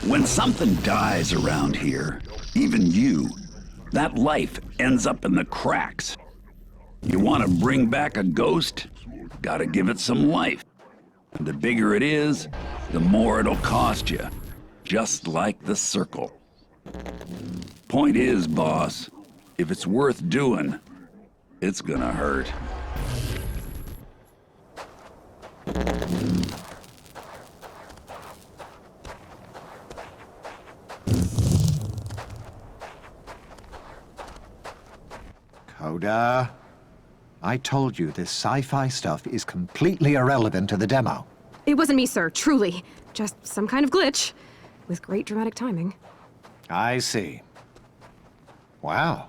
When something dies around here, even you, that life ends up in the cracks. You want to bring back a ghost? Gotta give it some life. And the bigger it is, the more it'll cost you. Just like the circle. Point is, boss, if it's worth doing, it's gonna hurt. Coda, I told you this sci-fi stuff is completely irrelevant to the demo. It wasn't me, sir, truly. Just some kind of glitch. With great dramatic timing. I see. Wow.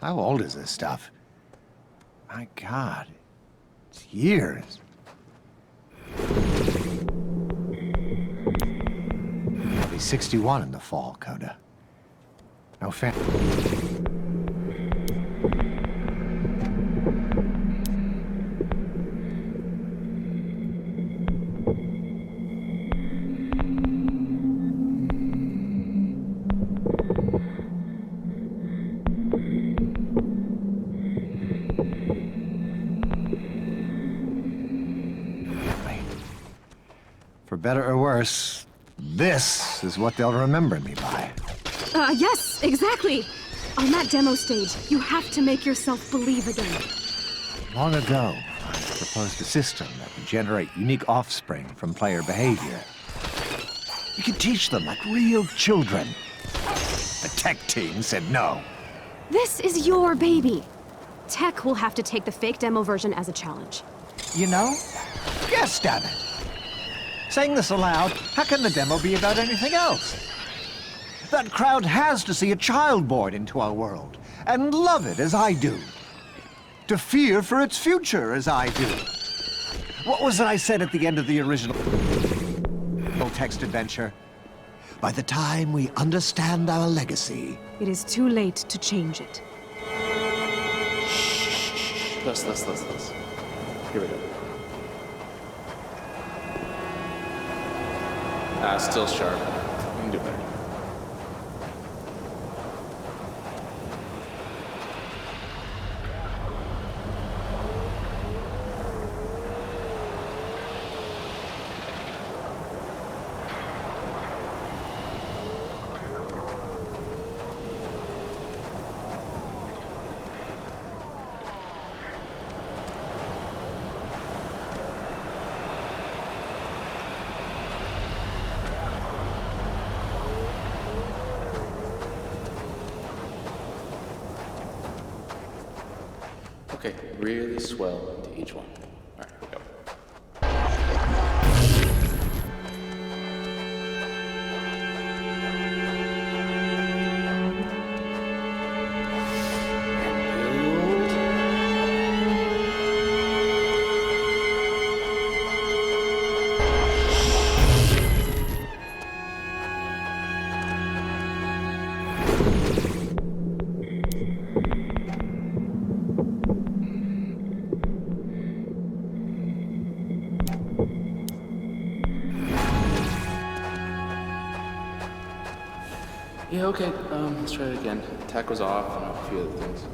How old is this stuff? My God. It's years. I'll be 61 in the fall, Coda. No fan. For better or worse, this is what they'll remember me by. Yes, exactly. On that demo stage, you have to make yourself believe again. Long ago, I proposed a system that would generate unique offspring from player behavior. You could teach them like real children. The tech team said no. This is your baby. Tech will have to take the fake demo version as a challenge. You know? Yes, damn it. Saying this aloud, how can the demo be about anything else? That crowd has to see a child born into our world, and love it as I do. To fear for its future as I do. What was it I said at the end of the original text adventure? By the time we understand our legacy... It is too late to change it. Less. Here we go. Still sharp. We can do better. Okay, really swell into each one. All right, here we go. Yeah, okay, let's try it again. Attack was off and a few other things.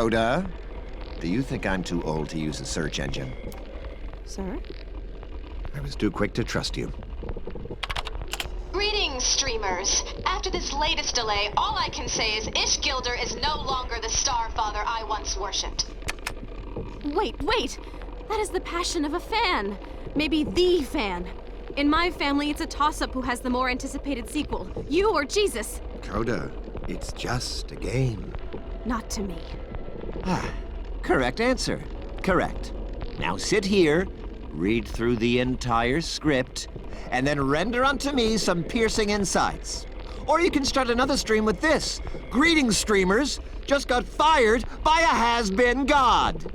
Coda, do you think I'm too old to use a search engine? Sir? I was too quick to trust you. Greetings, streamers. After this latest delay, all I can say is Ishgilder is no longer the Starfather I once worshipped. Wait! That is the passion of a fan. Maybe the fan. In my family, it's a toss-up who has the more anticipated sequel. You or Jesus. Coda, it's just a game. Not to me. Correct answer. Correct. Now sit here, read through the entire script, and then render unto me some piercing insights. Or you can start another stream with this. Greetings, streamers. Just got fired by a has-been god.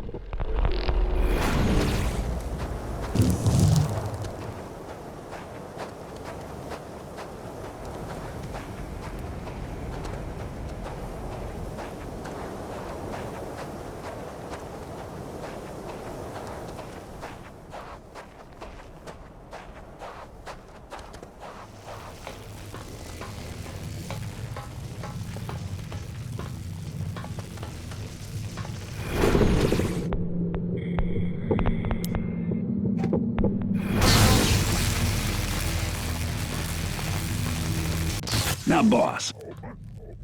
Now, boss,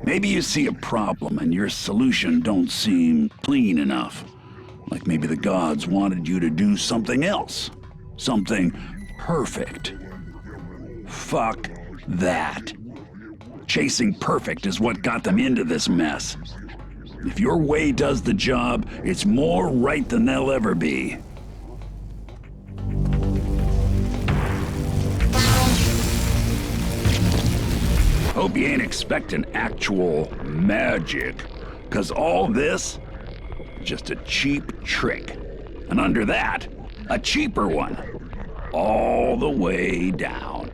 maybe you see a problem and your solution don't seem clean enough. Like maybe the gods wanted you to do something else. Something perfect. Fuck that. Chasing perfect is what got them into this mess. If your way does the job, it's more right than they'll ever be. Hope you ain't expecting actual magic, 'cause all this, just a cheap trick. And under that, a cheaper one, all the way down.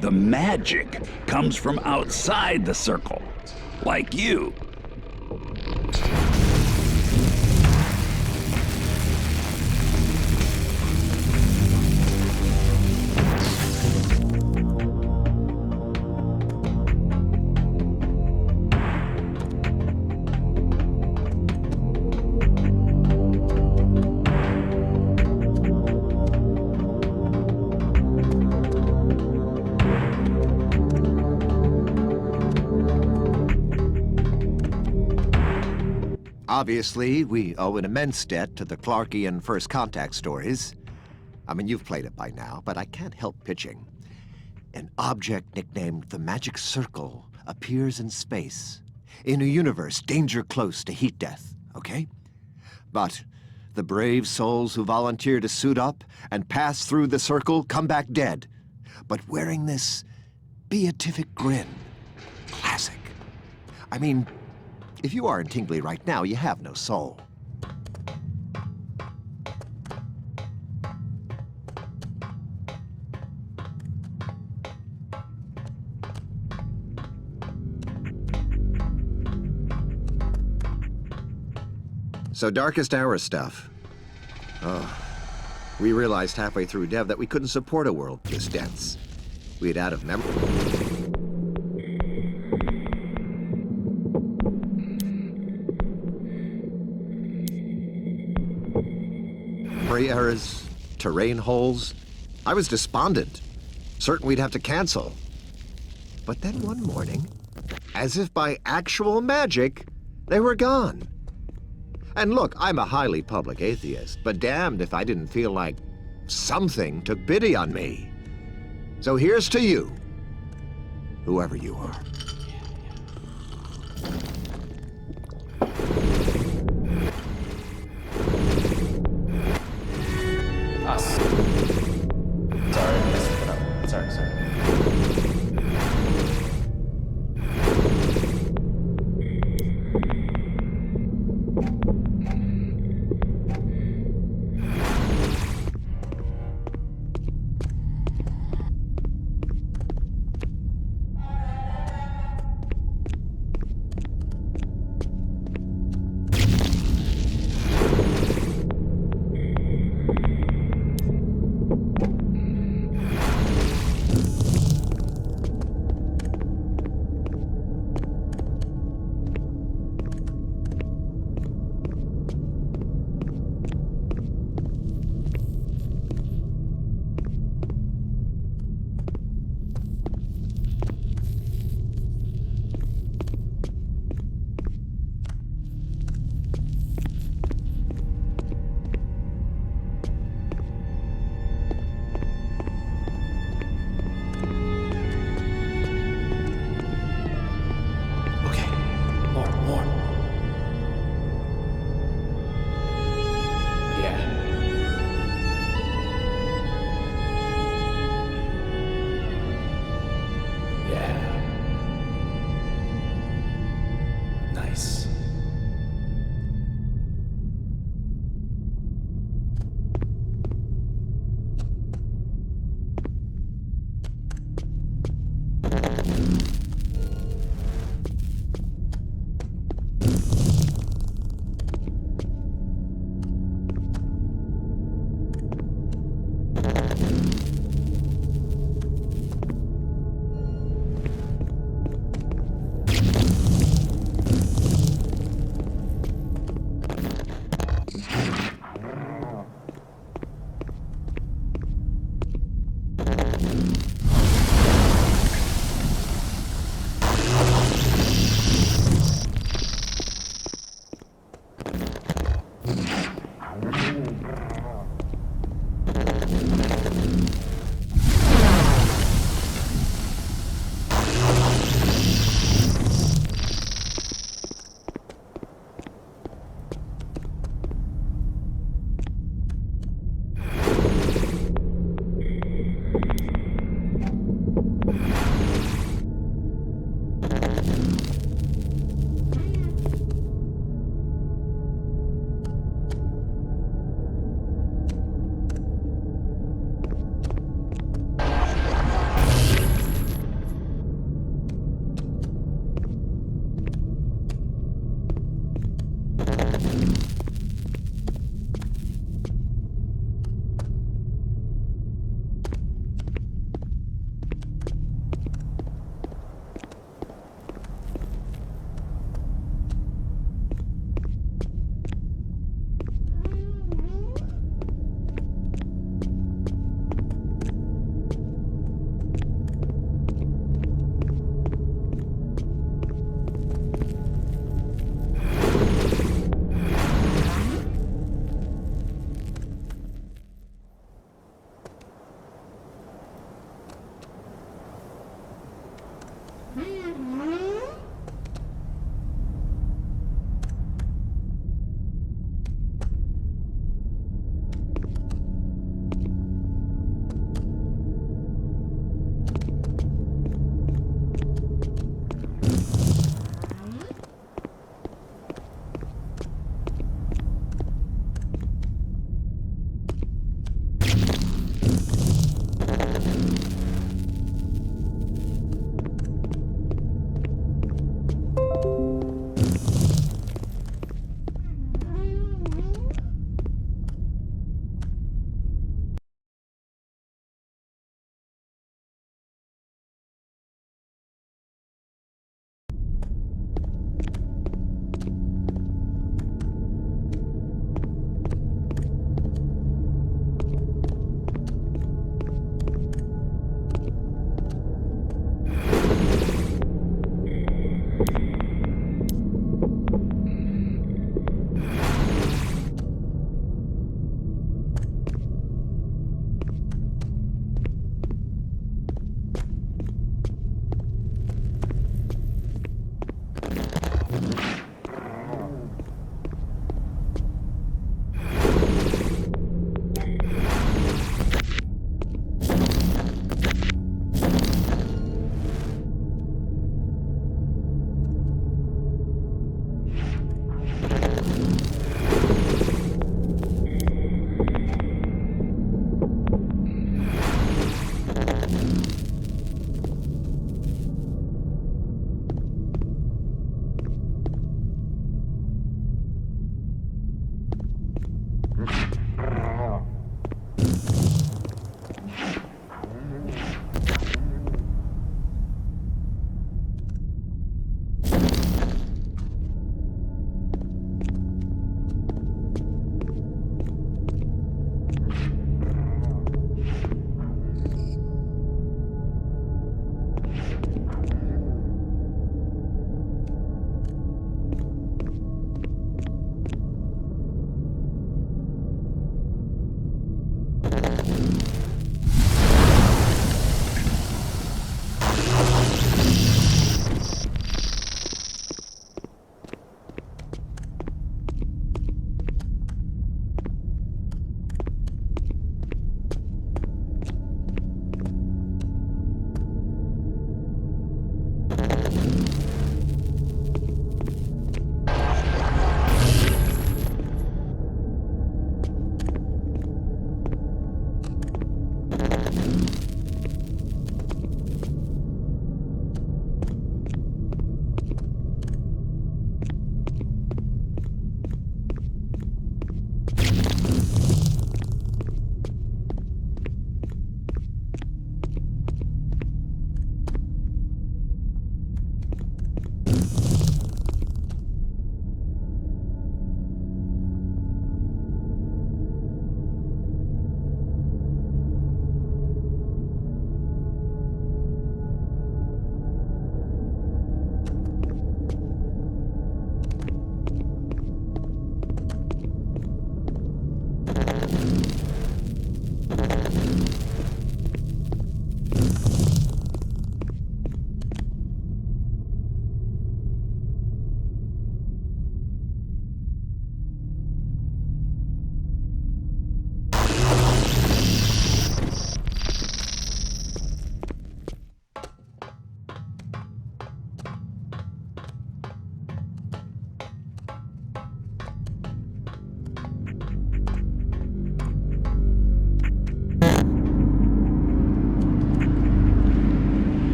The magic comes from outside the circle, like you. Obviously, we owe an immense debt to the Clarkian First Contact stories. I mean, you've played it by now, but I can't help pitching. An object nicknamed the Magic Circle appears in space, in a universe danger close to heat death, okay? But the brave souls who volunteer to suit up and pass through the circle come back dead, but wearing this beatific grin. Classic. I mean, if you aren't tingly right now, you have no soul. So Darkest Hour stuff. Oh, we realized halfway through dev that we couldn't support a world this dense. We had out of memory. Errors, terrain holes. I was despondent, certain we'd have to cancel. But then one morning, as if by actual magic, they were gone. And look, I'm a highly public atheist, but damned if I didn't feel like something took pity on me. So here's to you, whoever you are. Us. Sorry, I messed it up. Sorry.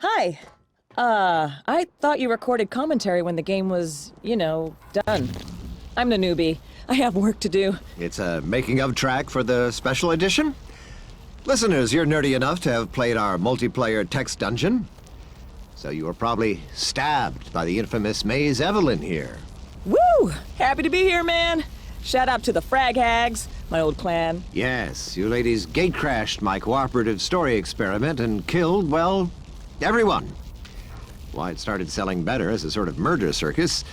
Hi. I thought you recorded commentary when the game was, done. I'm the newbie. I have work to do. It's a making-of track for the special edition. Listeners, you're nerdy enough to have played our multiplayer text dungeon. So you were probably stabbed by the infamous Maze Evelyn here. Woo! Happy to be here, man. Shout out to the Frag Hags, my old clan. Yes, you ladies gate-crashed my cooperative story experiment and killed, well, everyone. Why it started selling better as a sort of murder circus,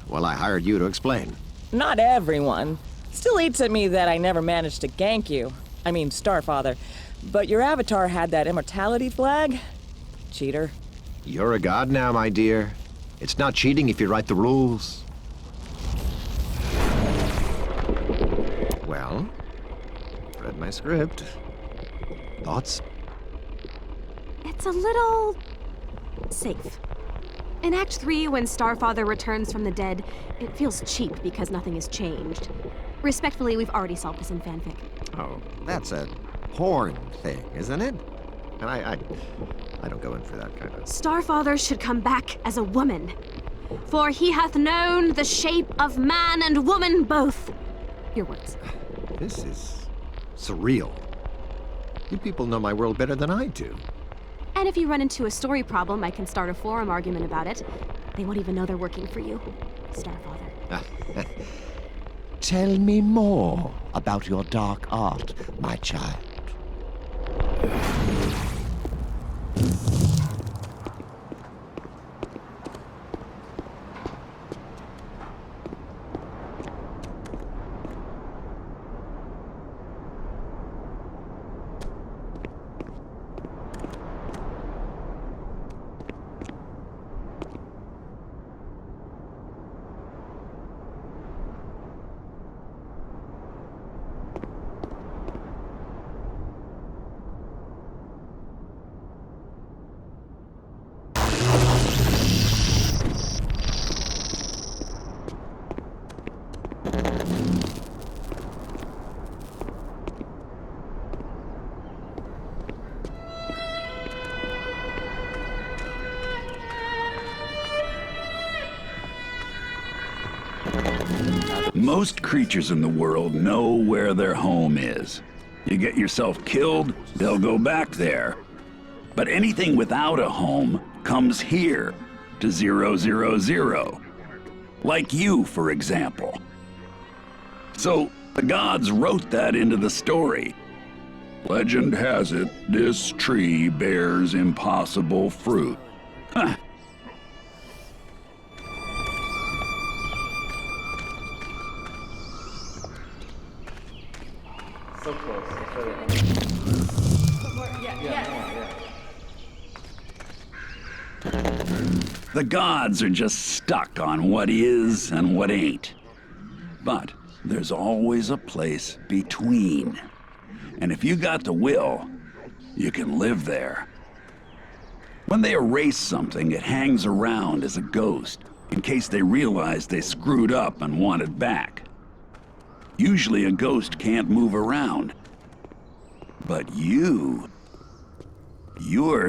well, I hired you to explain. Not everyone. Still eats at me that I never managed to gank you. I mean, Starfather. But your avatar had that immortality flag? Cheater. You're a god now, my dear. It's not cheating if you write the rules. Well, read my script. Thoughts? It's a little safe. In Act 3, when Starfather returns from the dead, it feels cheap because nothing has changed. Respectfully, we've already solved this in fanfic. Oh, that's a porn thing, isn't it? And I don't go in for that kind of... Starfather should come back as a woman. For he hath known the shape of man and woman both. Your words. This is surreal. You people know my world better than I do. And if you run into a story problem, I can start a forum argument about it. They won't even know they're working for you, Starfather. Tell me more about your dark art, my child. Most creatures in the world know where their home is. You get yourself killed, they'll go back there. But anything without a home comes here to 000. Like you, for example. So the gods wrote that into the story. Legend has it, this tree bears impossible fruit. Huh. So close. The gods are just stuck on what is and what ain't. But there's always a place between. And if you got the will, you can live there. When they erase something, it hangs around as a ghost, in case they realize they screwed up and want it back. Usually a ghost can't move around. But you're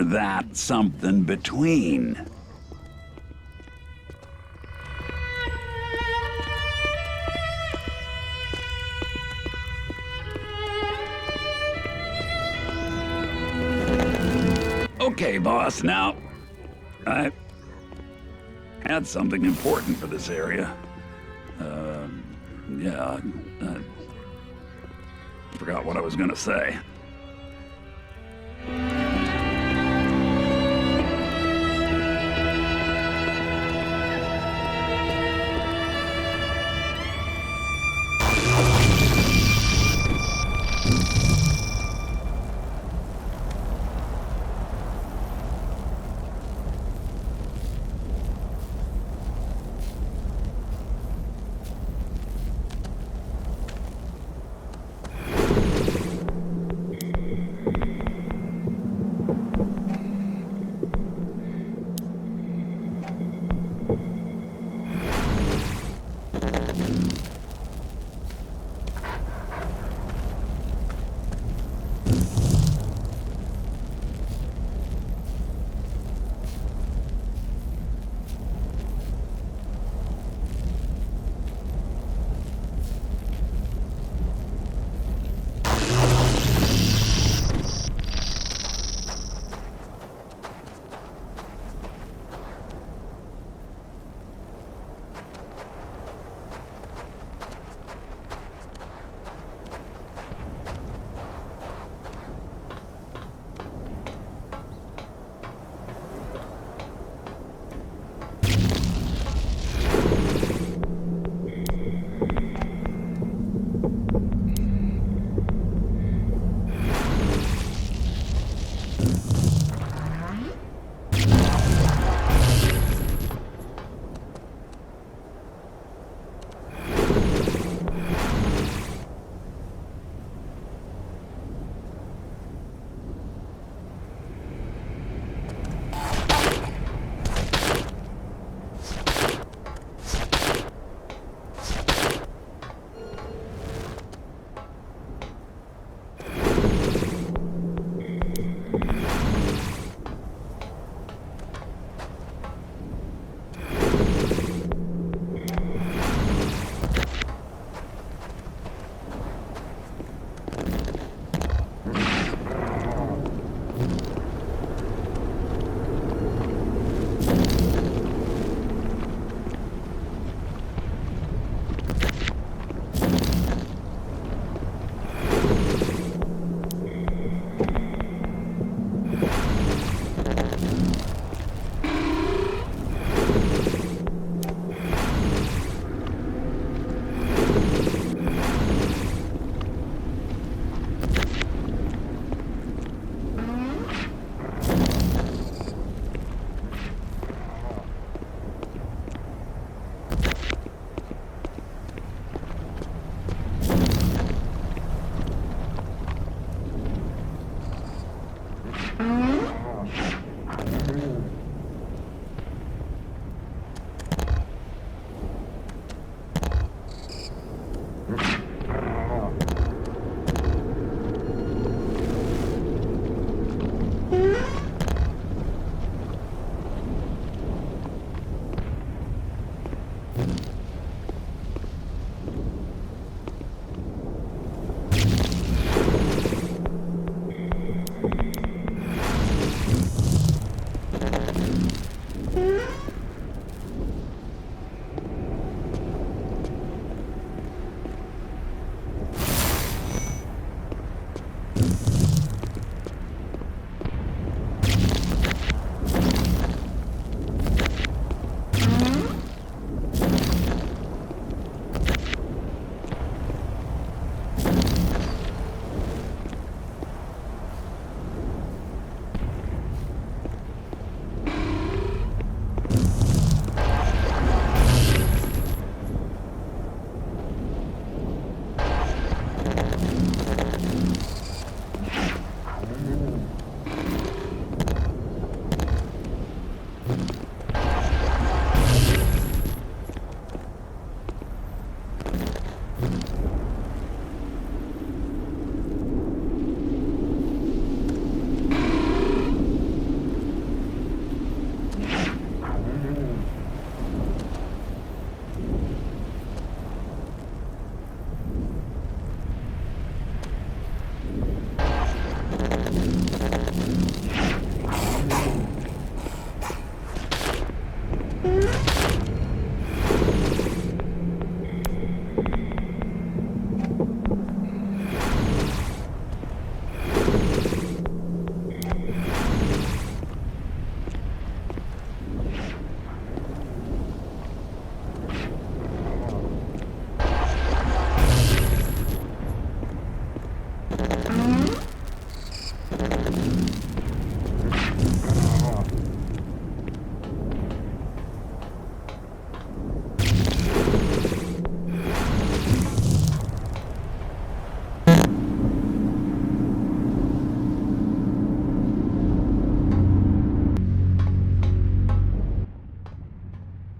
that something between. Okay, boss, now, I had something important for this area. Forgot what I was gonna say.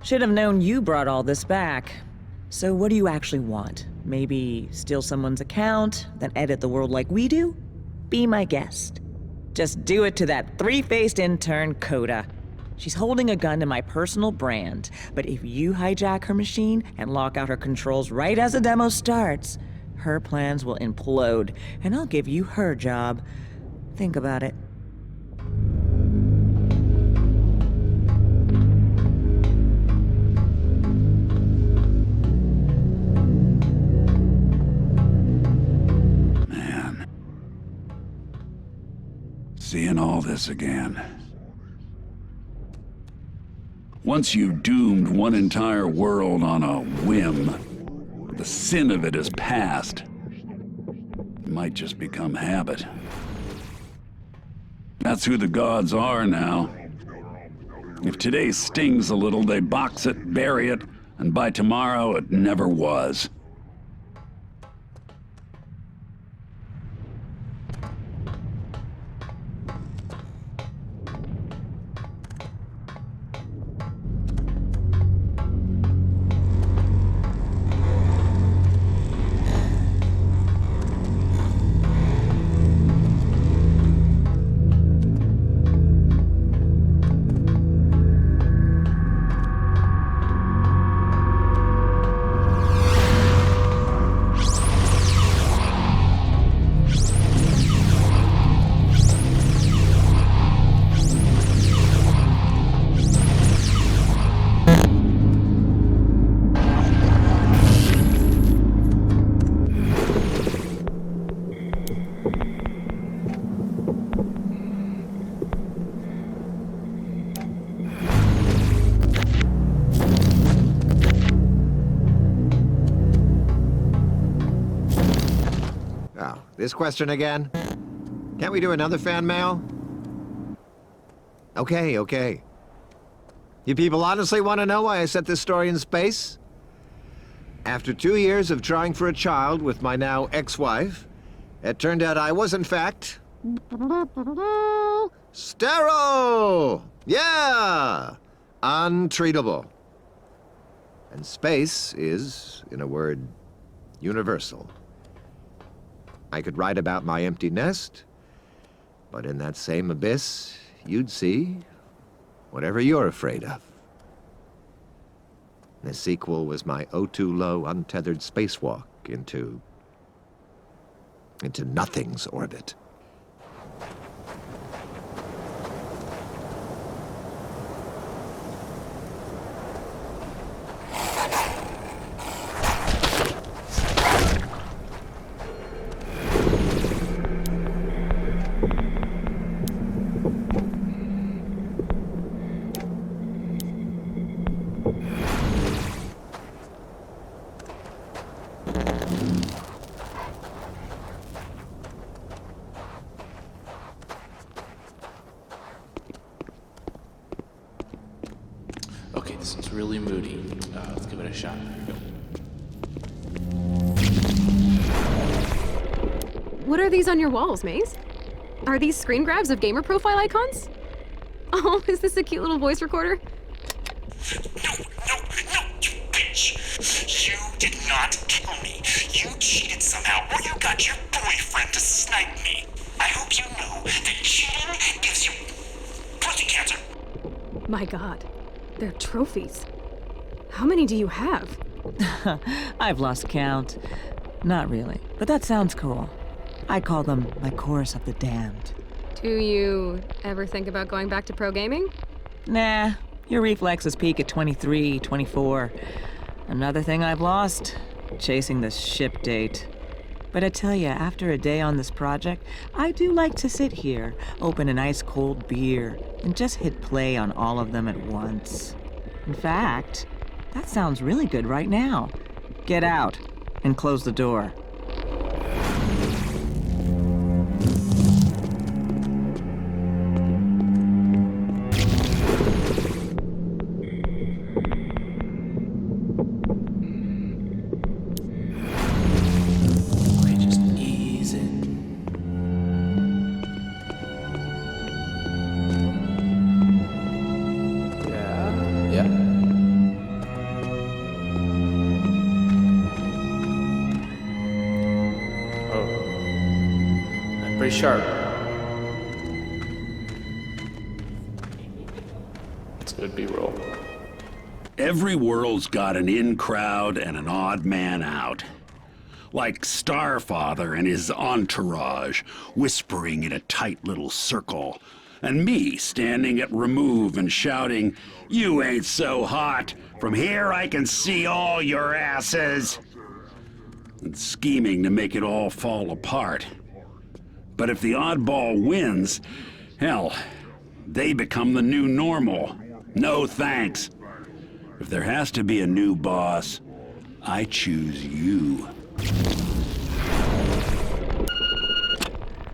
Should have known you brought all this back. So what do you actually want? Maybe steal someone's account, then edit the world like we do? Be my guest. Just do it to that three-faced intern, Coda. She's holding a gun to my personal brand, but if you hijack her machine and lock out her controls right as the demo starts, her plans will implode, and I'll give you her job. Think about it. Seeing all this again. Once you've doomed one entire world on a whim, the sin of it is past. It might just become habit. That's who the gods are now. If today stings a little, they box it, bury it, and by tomorrow it never was. This question again? Can't we do another fan mail? Okay. You people honestly want to know why I set this story in space? After 2 years of trying for a child with my now ex-wife, it turned out I was, in fact, sterile! Yeah! Untreatable. And space is, in a word, universal. I could write about my empty nest, but in that same abyss, you'd see whatever you're afraid of. The sequel was my O2 low, untethered spacewalk into nothing's orbit. Okay, this one's really moody. Let's give it a shot. Go. What are these on your walls, Maze? Are these screen grabs of gamer profile icons? Oh, is this a cute little voice recorder? No, you bitch! You did not kill me. You cheated somehow, or you got your boyfriend to snipe me. I hope you know that cheating gives you pussy cancer. My God, they're trophies. How many do you have? I've lost count. Not really, but that sounds cool. I call them my chorus of the damned. Do you ever think about going back to pro gaming? Nah, your reflexes peak at 23, 24. Another thing I've lost, chasing the ship date. But I tell you, after a day on this project, I do like to sit here, open an ice-cold beer, and just hit play on all of them at once. In fact, that sounds really good right now. Get out and close the door. Okay, just ease it. Yeah. Oh. That's pretty sharp. It's good B-roll. Every world's got an in crowd and an odd man out. Like Starfather and his entourage, whispering in a tight little circle. And me standing at remove and shouting, "You ain't so hot! From here I can see all your asses!" And scheming to make it all fall apart. But if the oddball wins, hell, they become the new normal. No thanks. If there has to be a new boss, I choose you.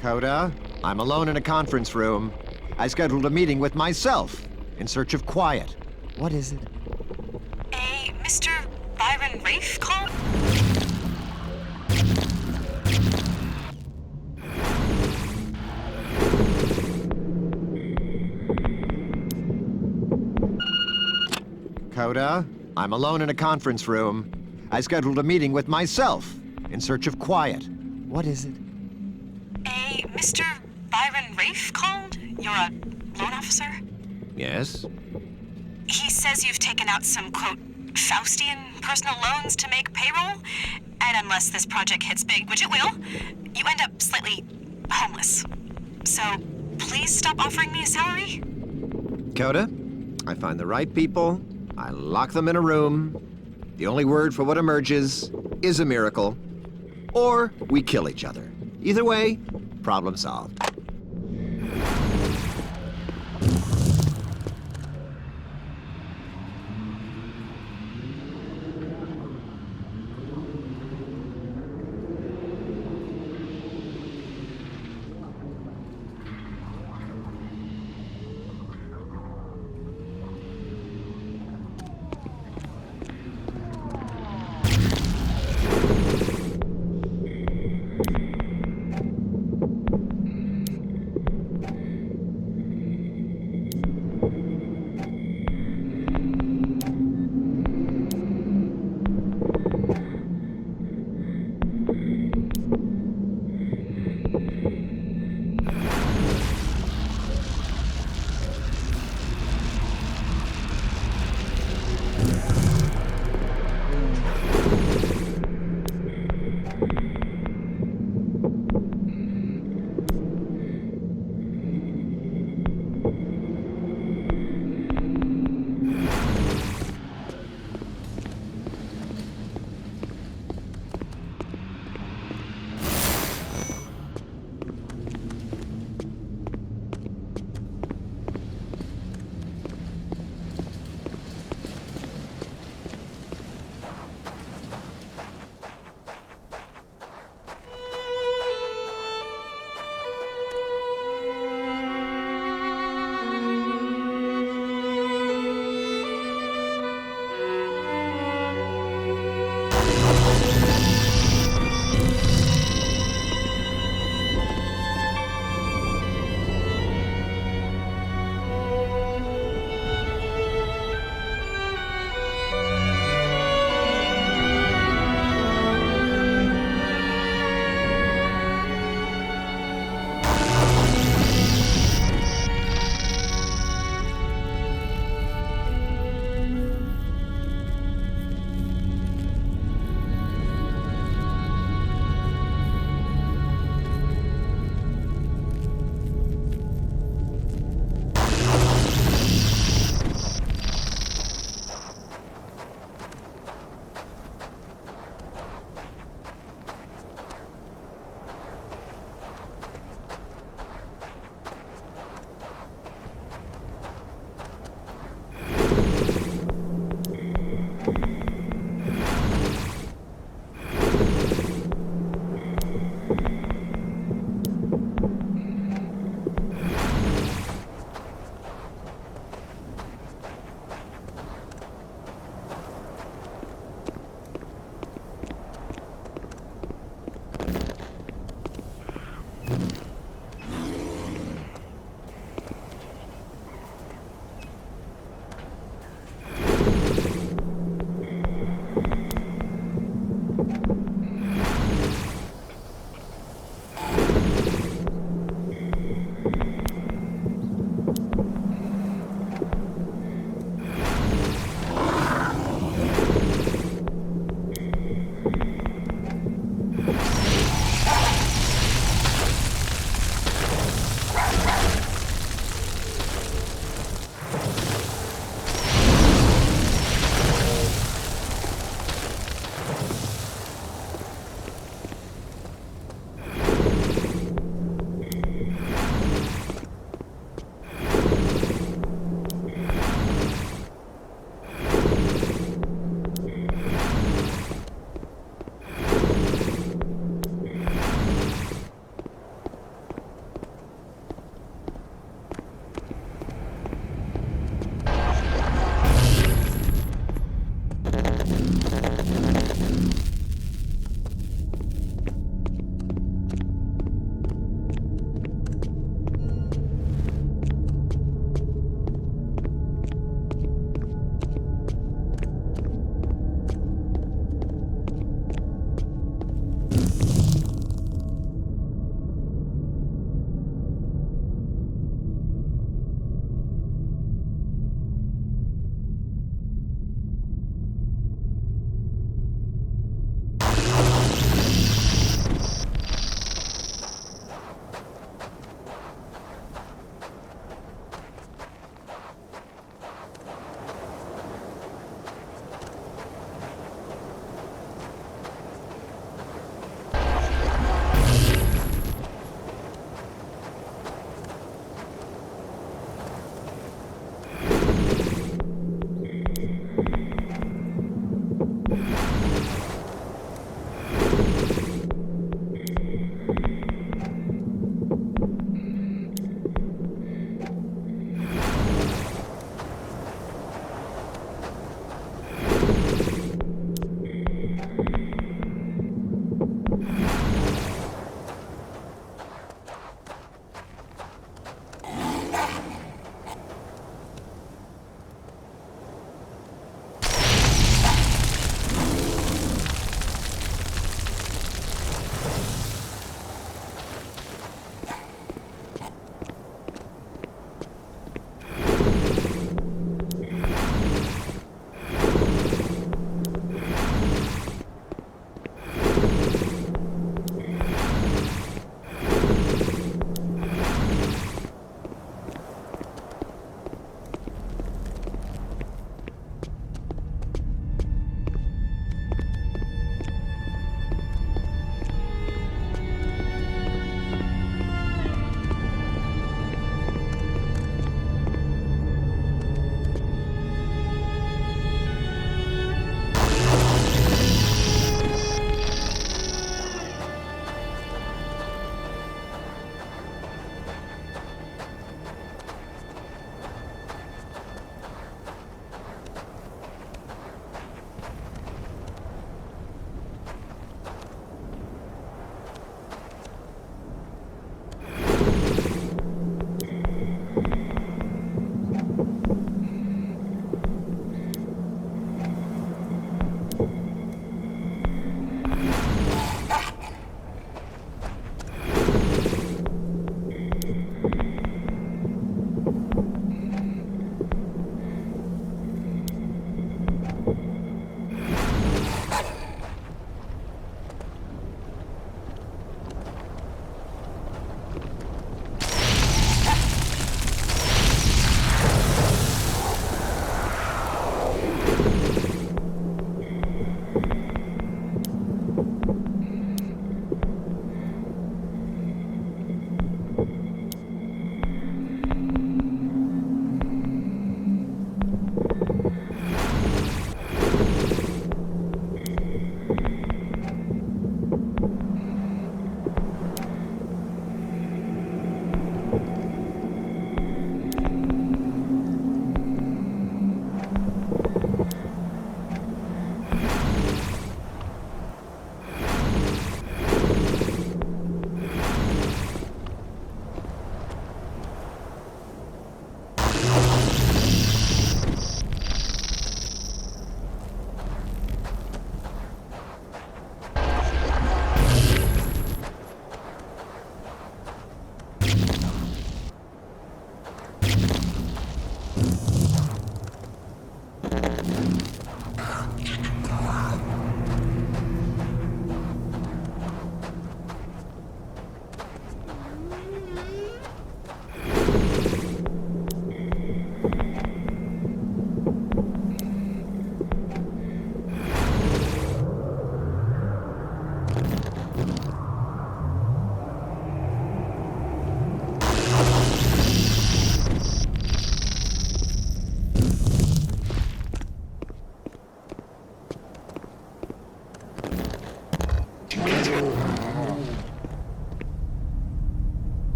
Coda, I'm alone in a conference room. I scheduled a meeting with myself in search of quiet. What is it? A Mr. Byron Rafe call? Coda, I'm alone in a conference room. I scheduled a meeting with myself in search of quiet. What is it? A Mr. Byron Rafe called? You're a loan officer? Yes? He says you've taken out some, quote, Faustian personal loans to make payroll, and unless this project hits big, which it will, you end up slightly homeless. So please stop offering me a salary. Coda, I find the right people, I lock them in a room. The only word for what emerges is a miracle. Or we kill each other. Either way, problem solved.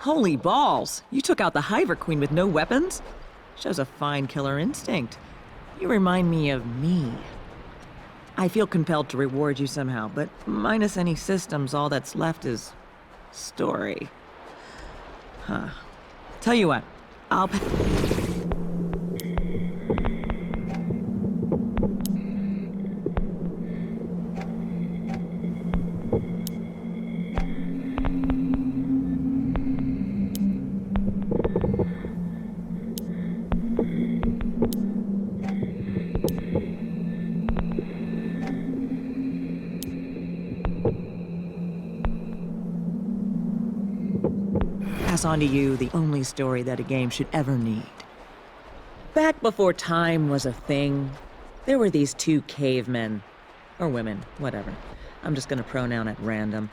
Holy balls! You took out the Hiver Queen with no weapons? Shows a fine killer instinct. You remind me of me. I feel compelled to reward you somehow, but minus any systems, all that's left is story. Huh. Tell you what, I'll pass on to you the only story that a game should ever need. Back before time was a thing, there were these two cavemen. Or women, whatever. I'm just gonna pronoun at random.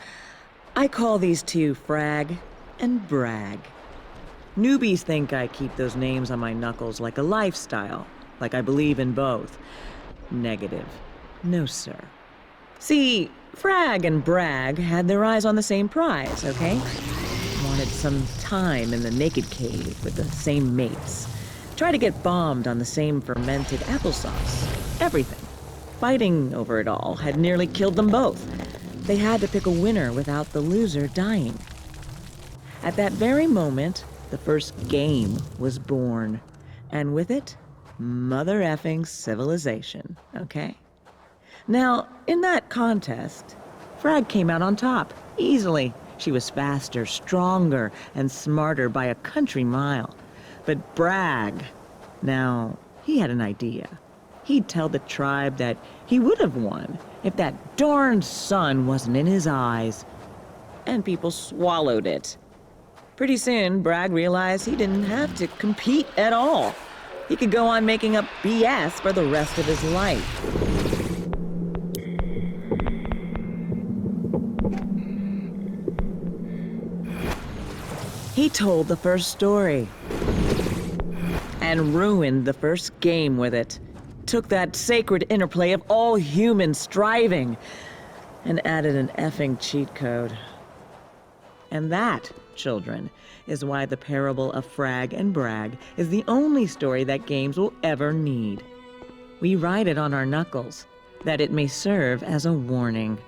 I call these two Frag and Brag. Newbies think I keep those names on my knuckles like a lifestyle, like I believe in both. Negative. No, sir. See, Frag and Brag had their eyes on the same prize, okay? Wanted some time in the naked cave with the same mates. Tried to get bombed on the same fermented applesauce. Everything. Fighting over it all had nearly killed them both. They had to pick a winner without the loser dying. At that very moment, the first game was born. And with it, mother effing civilization, okay? Now, in that contest, Frag came out on top, easily. She was faster, stronger, and smarter by a country mile. But Brag, now, he had an idea. He'd tell the tribe that he would have won if that darned sun wasn't in his eyes. And people swallowed it. Pretty soon, Brag realized he didn't have to compete at all. He could go on making up BS for the rest of his life. He told the first story and ruined the first game with it. Took that sacred interplay of all human striving and added an effing cheat code. And that, children, is why the parable of Frag and Brag is the only story that games will ever need. We write it on our knuckles, that it may serve as a warning.